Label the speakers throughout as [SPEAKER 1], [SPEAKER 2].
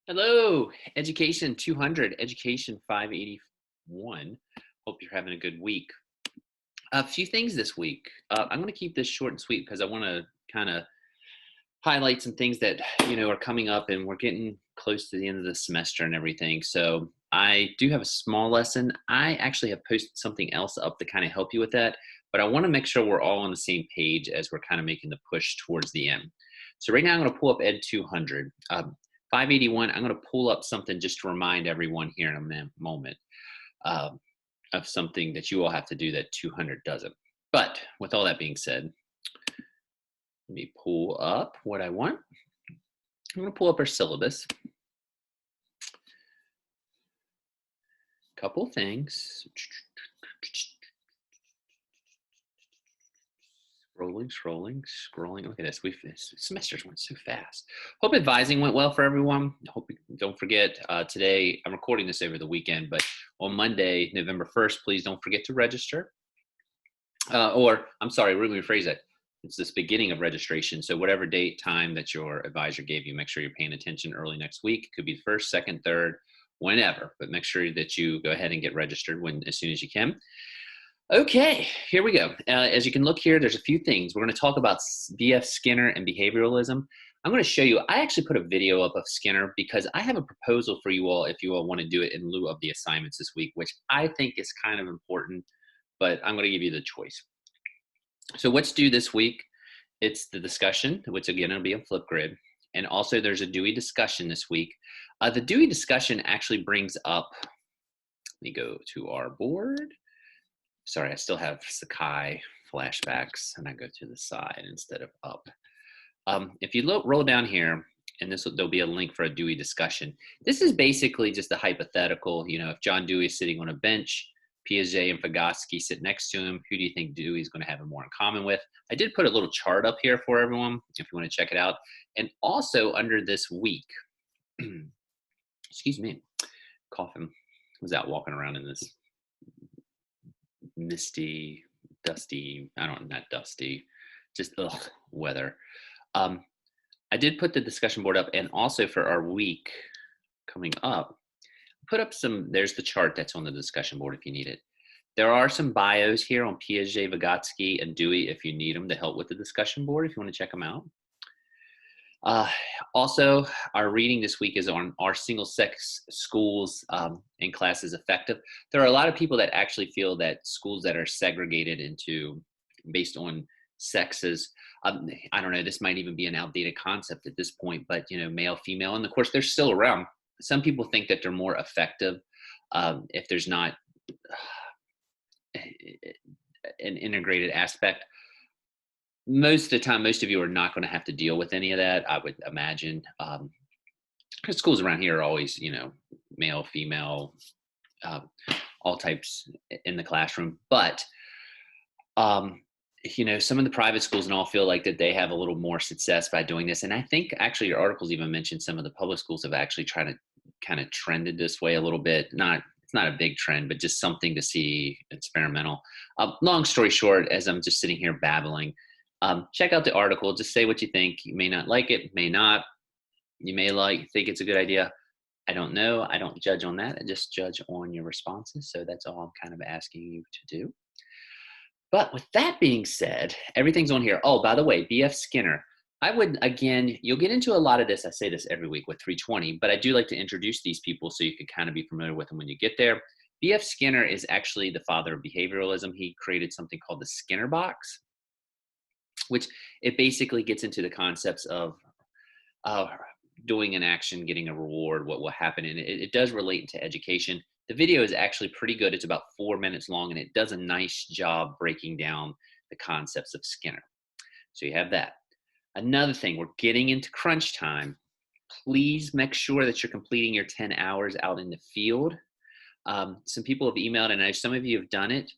[SPEAKER 1] Hello, Education 200, Education 581. Hope you're having a good week. A few things this week. I'm going to keep this short and sweet because I want to kind of highlight some things that are coming up, and we're getting close to the end of the semester and everything. So I do have a small lesson. I actually have posted something else up to kind of help you with that, but I want to make sure we're all on the same page as we're kind of making the push towards the end. So right now I'm going to pull up Ed 200. 581, I'm going to pull up something just to remind everyone here in a moment um, of something that you all have to do that 200 doesn't. But with all that being said, let me pull up what I want. I'm going to pull up our syllabus. Couple things. Scrolling. Look at this. Semesters went so fast. Hope advising went well for everyone. Hope don't forget today. I'm recording this over the weekend, but on Monday, November 1st, please don't forget to register. Or I'm sorry, let me rephrase that. It's this beginning of registration. So whatever date, time that your advisor gave you, make sure you're paying attention early next week. It could be first, second, third, whenever. But make sure that you go ahead and get registered as soon as you can. Okay, here we go. As you can look here, there's a few things. We're going to talk about B.F. Skinner and behavioralism. I'm going to show you, I actually put a video up of Skinner because I have a proposal for you all if you all want to do it in lieu of the assignments this week, which I think is kind of important, but I'm going to give you the choice. So what's due this week? It's the discussion, which again, it'll be on Flipgrid. And also there's a Dewey discussion this week. The Dewey discussion actually brings up, let me go to our board. Sorry, I still have Sakai flashbacks, and I go to the side instead of up. If you roll down here, and there'll be a link for a Dewey discussion. This is basically just a hypothetical. If John Dewey is sitting on a bench, Piaget and Vygotsky sit next to him, who do you think Dewey is going to have more in common with? I did put a little chart up here for everyone if you want to check it out. And also under this week, excuse me, coughing. Was out walking around in this misty, dusty, not dusty, just weather. I did put the discussion board up, and also for our week coming up, put up there's the chart that's on the discussion board if you need it. There are some bios here on Piaget, Vygotsky, and Dewey if you need them to help with the discussion board, if you want to check them out. Also, our reading this week is on Are Single-Sex Schools and Classes Effective? There are a lot of people that actually feel that schools that are segregated based on sexes, I don't know, this might even be an outdated concept at this point, but male, female, and of course they're still around. Some people think that they're more effective if there's not an integrated aspect. Most of the time, most of you are not going to have to deal with any of that, I would imagine. Because schools around here are always, male, female, all types in the classroom. But, some of the private schools and all feel like that they have a little more success by doing this. And I think actually your articles even mentioned some of the public schools have actually tried to kind of trended this way a little bit. It's not a big trend, but just something to see experimental. Long story short, as I'm just sitting here babbling, check out the article. Just say what you think. You may not like it, may not. You may think it's a good idea. I don't know. I don't judge on that. I just judge on your responses. So that's all I'm kind of asking you to do. But with that being said, everything's on here. Oh, by the way, B.F. Skinner. I would, again, you'll get into a lot of this. I say this every week with 320, but I do like to introduce these people so you can kind of be familiar with them when you get there. B.F. Skinner is actually the father of behavioralism. He created something called the Skinner box, which it basically gets into the concepts of doing an action, getting a reward, what will happen. And it does relate to education. The video is actually pretty good. It's about 4 minutes long, and it does a nice job breaking down the concepts of Skinner. So you have that. Another thing, we're getting into crunch time. Please make sure that you're completing your 10 hours out in the field. Some people have emailed, and I know some of you have done it.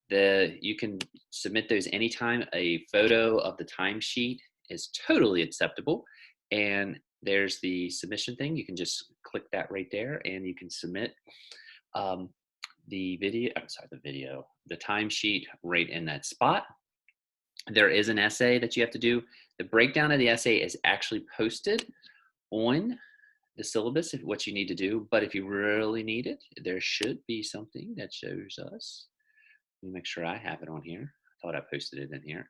[SPEAKER 1] You can submit those anytime. A photo of the timesheet is totally acceptable. And there's the submission thing. You can just click that right there, and you can submit the timesheet right in that spot. There is an essay that you have to do. The breakdown of the essay is actually posted on the syllabus of what you need to do, but if you really need it, there should be something that shows us. Let me make sure I have it on here. I thought I posted it in here.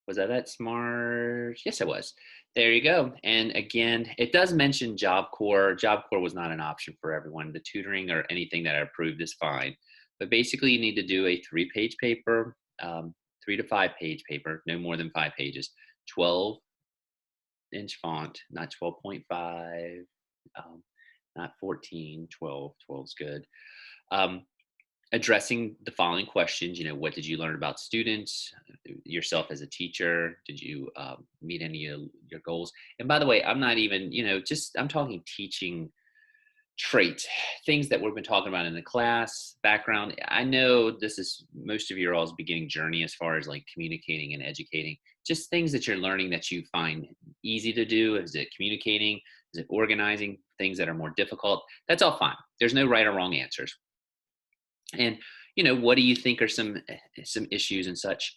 [SPEAKER 1] Was I that smart? Yes, I was. There you go. And again, it does mention Job Corps. Job Corps was not an option for everyone. The tutoring or anything that I approved is fine. But basically, you need to do a 3-page paper, 3 to 5 page paper, no more than 5 pages, 12-inch font, not 12.5, not 14, 12. 12 is good. Um, Addressing the following questions. What did you learn about students, yourself as a teacher? Did you meet any of your goals? And by the way, I'm not even, I'm talking teaching traits, things that we've been talking about in the class background. I know this is most of your all's beginning journey as far as like communicating and educating, just things that you're learning that you find easy to do. Is it communicating? Is it organizing? Things that are more difficult? That's all fine. There's no right or wrong answers. And what do you think are some issues and such?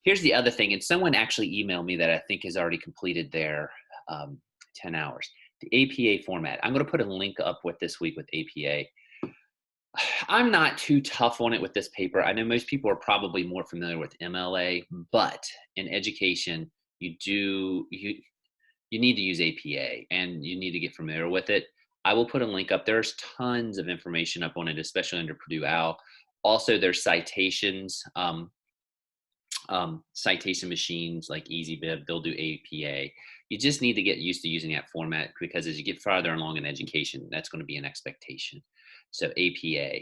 [SPEAKER 1] Here's the other thing, and someone actually emailed me that I think has already completed their 10 hours. The APA format. I'm going to put a link up with this week with APA. I'm not too tough on it with this paper. I know most people are probably more familiar with MLA, but in education, you need to use APA and you need to get familiar with it. I will put a link up. There's tons of information up on it, especially under Purdue OWL. Also, there's citations, citation machines like EasyBib. They'll do APA. You just need to get used to using that format because as you get farther along in education, that's going to be an expectation. So APA.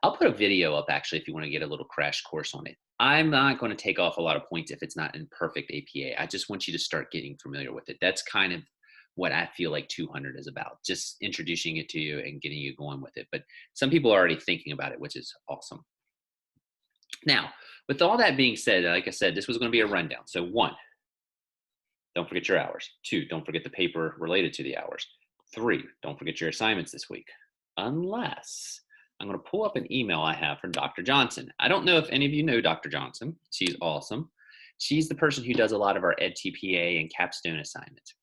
[SPEAKER 1] I'll put a video up actually if you want to get a little crash course on it. I'm not going to take off a lot of points if it's not in perfect APA. I just want you to start getting familiar with it. That's kind of what I feel like 200 is about, just introducing it to you and getting you going with it. But some people are already thinking about it, which is awesome. Now, with all that being said, like I said, this was going to be a rundown. So 1, don't forget your hours. 2, don't forget the paper related to the hours. 3, don't forget your assignments this week. Unless I'm going to pull up an email I have from Dr. Johnson. I don't know if any of you know Dr. Johnson. She's awesome. She's the person who does a lot of our EdTPA and capstone assignments.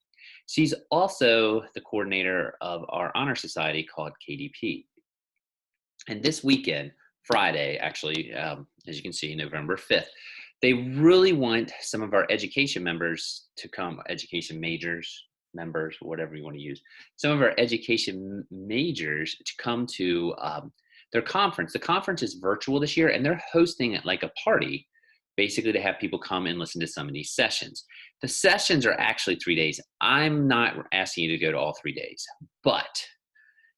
[SPEAKER 1] She's also the coordinator of our honor society called KDP. And this weekend, Friday, actually, as you can see, November 5th, they really want some of our education members to come, education majors, members, whatever you want to use, some of our education majors to come to their conference. The conference is virtual this year, and they're hosting it like a party, basically to have people come and listen to some of these sessions. The sessions are actually 3 days. I'm not asking you to go to all 3 days, but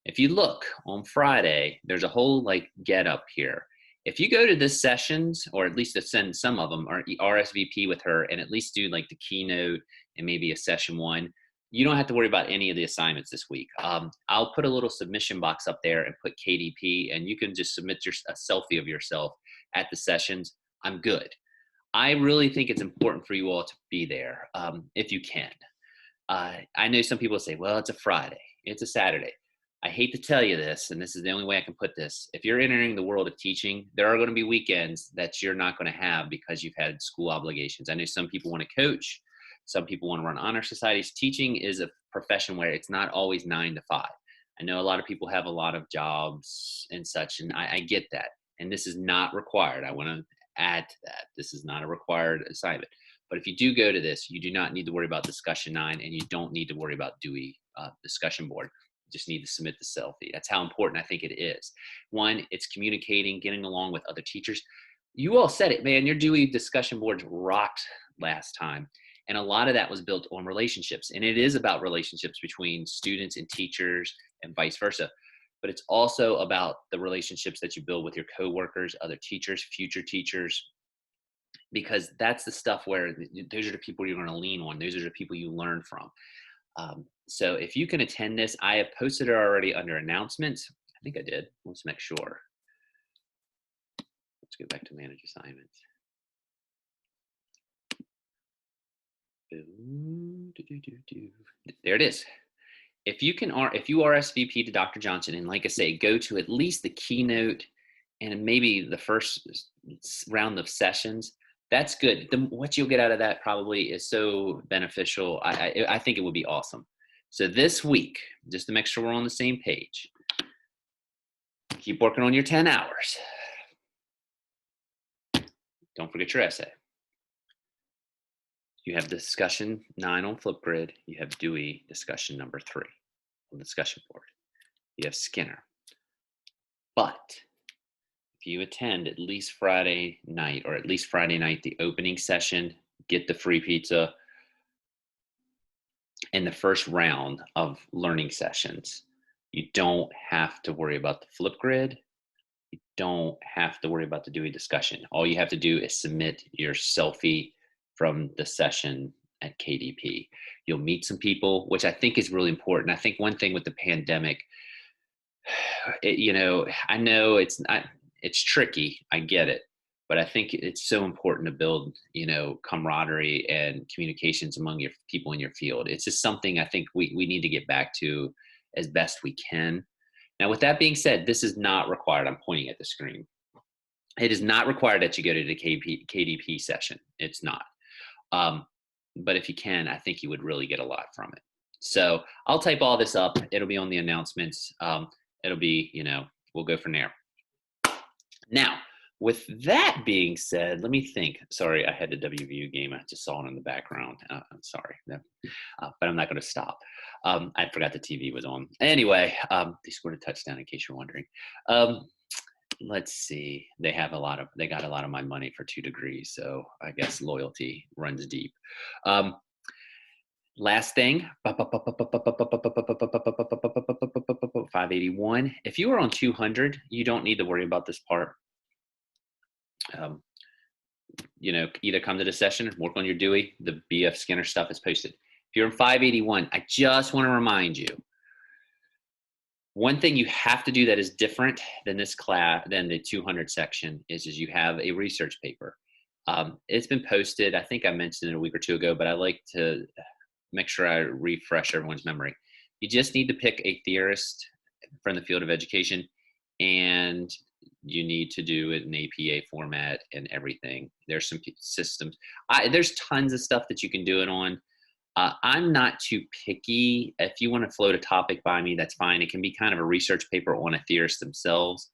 [SPEAKER 1] if you look on Friday, there's a whole like get up here. If you go to the sessions, or at least to send some of them, or RSVP with her and at least do like the keynote and maybe a session 1, you don't have to worry about any of the assignments this week. I'll put a little submission box up there and put KDP, and you can just submit a selfie of yourself at the sessions. I'm good. I really think it's important for you all to be there if you can. I know some people say, well, it's a Friday, it's a Saturday. I hate to tell you this, and this is the only way I can put this. If you're entering the world of teaching, there are going to be weekends that you're not going to have because you've had school obligations. I know some people want to coach. Some people want to run honor societies. Teaching is a profession where it's not always 9 to 5. I know a lot of people have a lot of jobs and such, and I get that. And this is not required. I want to add to that. This is not a required assignment. But if you do go to this, you do not need to worry about discussion 9, and you don't need to worry about Dewey discussion board. Just need to submit the selfie. That's how important I think it is. 1, it's communicating, getting along with other teachers. You all said it, man, your Dewey discussion boards rocked last time. And a lot of that was built on relationships. And it is about relationships between students and teachers and vice versa. But it's also about the relationships that you build with your coworkers, other teachers, future teachers, because that's the stuff where those are the people you're going to lean on. Those are the people you learn from. So if you can attend this, I have posted it already under announcements. I think I did. Let's make sure. Let's go back to manage assignments. There it is. If you RSVP to Dr. Johnson, and like I say, go to at least the keynote and maybe the first round of sessions, that's good. What you'll get out of that probably is so beneficial. I think it would be awesome. So this week, just to make sure we're on the same page, keep working on your 10 hours. Don't forget your essay. You have discussion 9 on Flipgrid. You have Dewey discussion number 3 on the discussion board. You have Skinner. But if you attend at least Friday night, or at least Friday night, the opening session, get the free pizza, in the first round of learning sessions, you don't have to worry about the Flipgrid. You don't have to worry about the Dewey discussion. All you have to do is submit your selfie from the session at KDP. You'll meet some people, which I think is really important. I think one thing with the pandemic, I know it's tricky. I get it. But I think it's so important to build, camaraderie and communications among your people in your field. It's just something I think we need to get back to as best we can. Now, with that being said, this is not required. I'm pointing at the screen. It is not required that you go to the KDP session. It's not. But if you can, I think you would really get a lot from it. So I'll type all this up. It'll be on the announcements. It'll be, we'll go from there. Now, with that being said, let me think. Sorry, I had the WVU game. I just saw it in the background. I'm sorry, but I'm not going to stop. I forgot the TV was on. Anyway, they scored a touchdown, in case you're wondering. Let's see. They got a lot of my money for 2 degrees, so I guess loyalty runs deep. Last thing, 581. If you are on 200, you don't need to worry about this part. Either come to the session, work on your Dewey. The Bfskin stuff is posted. If you're in 581, I just want to remind you, one thing you have to do that is different than this class, than the 200 section, is you have a research paper. It's been posted. I think I mentioned it a week or 2 ago, but I like to make sure I refresh everyone's memory. You just need to pick a theorist from the field of education, and you need to do it in APA format and everything. There's some systems. There's tons of stuff that you can do it on. I'm not too picky. If you want to float a topic by me, that's fine. It can be kind of a research paper on a theorist themselves.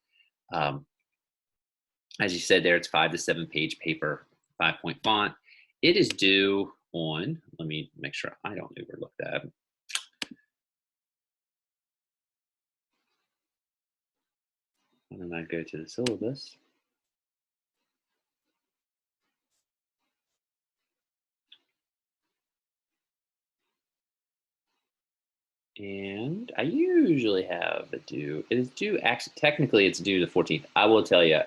[SPEAKER 1] As you said there, it's 5 to 7 page paper, 5-point font. It is due on, let me make sure I don't overlook that. Why don't I go to the syllabus? And I usually have it due. It is due, actually, technically it's due the 14th. I will tell you,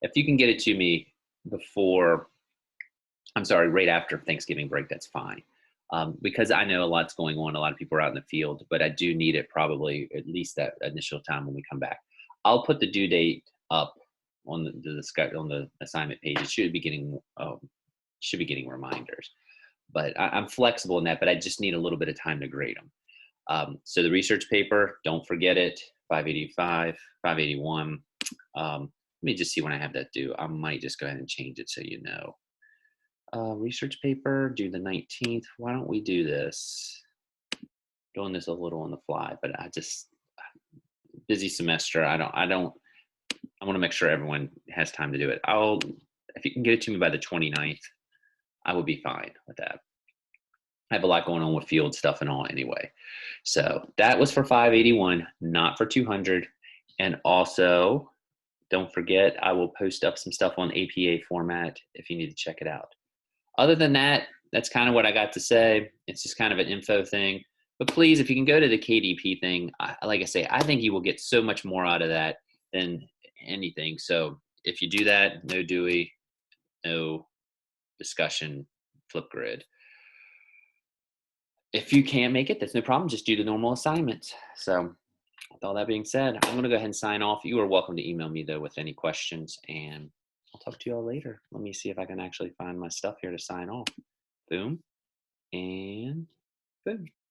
[SPEAKER 1] if you can get it to me right after Thanksgiving break, that's fine. Because I know a lot's going on. A lot of people are out in the field, but I do need it probably at least that initial time when we come back. I'll put the due date up on the assignment page. It should be getting reminders, but I'm flexible in that. But I just need a little bit of time to grade them. So the research paper, don't forget it. 585, 581. Let me just see when I have that due. I might just go ahead and change it so you know. Research paper due the 19th. Why don't we do this? Doing this a little on the fly, but busy semester. I want to make sure everyone has time to do it. If you can get it to me by the 29th, I would be fine with that. I have a lot going on with field stuff and all anyway. So that was for 581, not for 200. And also, don't forget, I will post up some stuff on APA format if you need to check it out. Other than that, that's kind of what I got to say. It's just kind of an info thing. But please, if you can go to the KDP thing, like I say, I think you will get so much more out of that than anything. So if you do that, no Dewey, no discussion, Flipgrid. If you can't make it, that's no problem. Just do the normal assignments. So with all that being said, I'm going to go ahead and sign off. You are welcome to email me, though, with any questions, and I'll talk to you all later. Let me see if I can actually find my stuff here to sign off. Boom. And boom.